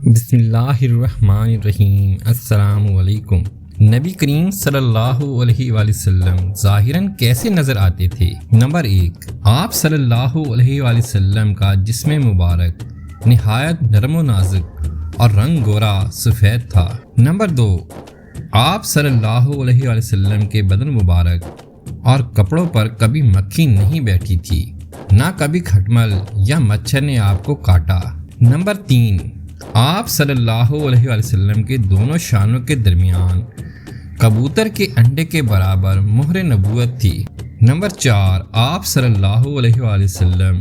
بسم اللہ الرحمن الرحیم۔ السلام علیکم۔ نبی کریم صلی اللہ علیہ وآلہ وسلم ظاہراً کیسے نظر آتے تھے؟ نمبر 1، آپ صلی اللہ علیہ وآلہ وسلم کا جسم مبارک نہایت نرم و نازک اور رنگ گورا سفید تھا۔ نمبر 2، آپ صلی اللہ علیہ وآلہ وسلم کے بدن مبارک اور کپڑوں پر کبھی مکھی نہیں بیٹھی تھی، نہ کبھی کھٹمل یا مچھر نے آپ کو کاٹا۔ نمبر 3، آپ صلی اللہ علیہ وآلہ وسلم کے دونوں شانوں کے درمیان کبوتر کے انڈے کے برابر مہر نبوت تھی۔ نمبر 4، آپ صلی اللہ علیہ وآلہ وسلم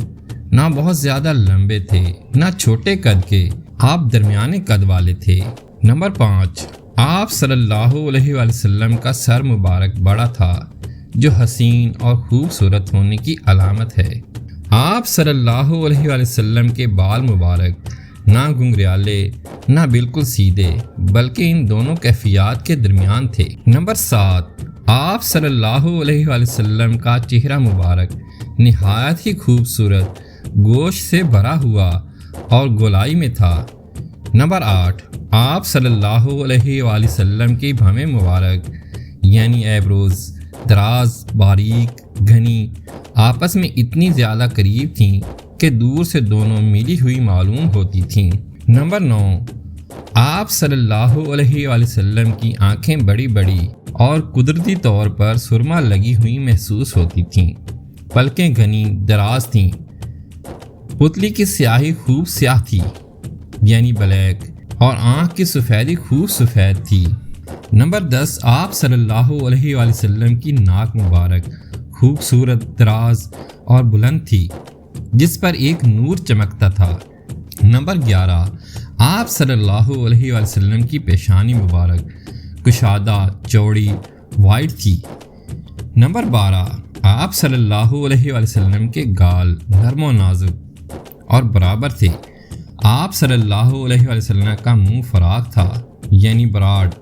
نہ بہت زیادہ لمبے تھے نہ چھوٹے قد کے، آپ درمیانے قد والے تھے۔ نمبر 5، آپ صلی اللہ علیہ وآلہ وسلم کا سر مبارک بڑا تھا، جو حسین اور خوبصورت ہونے کی علامت ہے۔ آپ صلی اللہ علیہ وآلہ وسلم کے بال مبارک نہ گھنگریالے نہ بالکل سیدھے، بلکہ ان دونوں کیفیات کے درمیان تھے۔ نمبر 7، آپ صلی اللہ علیہ وآلہ وسلم کا چہرہ مبارک نہایت ہی خوبصورت، گوشت سے بھرا ہوا اور گولائی میں تھا۔ نمبر 8، آپ صلی اللہ علیہ وآلہ وسلم کی بھویں مبارک یعنی ایبروز دراز، باریک، گھنی، آپس میں اتنی زیادہ قریب تھیں کہ دور سے دونوں ملی ہوئی معلوم ہوتی تھیں۔ نمبر 9، آپ صلی اللہ علیہ وآلہ وسلم کی آنکھیں بڑی بڑی اور قدرتی طور پر سرما لگی ہوئی محسوس ہوتی تھیں، پلکیں گھنی دراز تھیں، پتلی کی سیاہی خوب سیاہ تھی یعنی بلیک، اور آنکھ کی سفیدی خوب سفید تھی۔ نمبر 10، آپ صلی اللہ علیہ وآلہ وسلم کی ناک مبارک خوبصورت، دراز اور بلند تھی، جس پر ایک نور چمکتا تھا۔ نمبر 11، آپ صلی اللہ علیہ وآلہ وسلم کی پیشانی مبارک کشادہ، چوڑی، وائٹ تھی۔ نمبر 12، آپ صلی اللہ علیہ وآلہ وسلم کے گال نرم و نازک اور برابر تھے۔ آپ صلی اللہ علیہ وآلہ وسلم کا منہ فراخ تھا یعنی براڈ،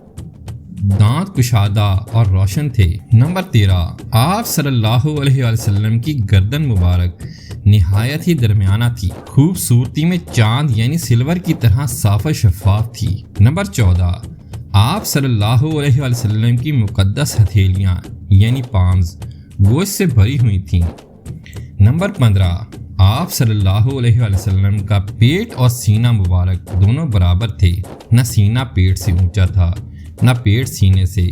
دانت کشادہ اور روشن تھے۔ نمبر 13، آپ صلی اللہ علیہ وآلہ وسلم کی گردن مبارک نہایت ہی درمیانہ تھی، خوبصورتی میں چاند یعنی سلور کی طرح صاف و شفاف تھی۔ نمبر 14، آپ صلی اللہ علیہ وآلہ وسلم کی مقدس ہتھیلیاں یعنی پامز گوشت سے بھری ہوئی تھیں۔ نمبر 15، آپ صلی اللہ علیہ وآلہ وسلم کا پیٹ اور سینہ مبارک دونوں برابر تھے، نہ سینہ پیٹ سے اونچا تھا نہ پیٹ سینے سے۔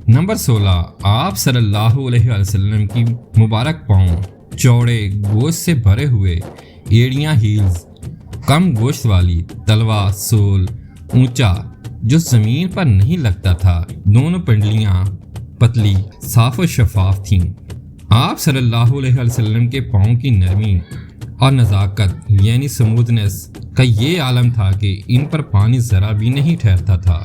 نمبر 16، آپ صلی اللہ علیہ وآلہ وسلم کی مبارک پاؤں چوڑے، گوشت سے بھرے ہوئے، ایڑیاں ہیلز کم گوشت والی، تلوا سول اونچا جو زمین پر نہیں لگتا تھا، دونوں پنڈلیاں پتلی، صاف و شفاف تھیں۔ آپ صلی اللہ علیہ وسلم کے پاؤں کی نرمی اور نزاکت یعنی سمودنس کا یہ عالم تھا کہ ان پر پانی ذرا بھی نہیں ٹھہرتا تھا۔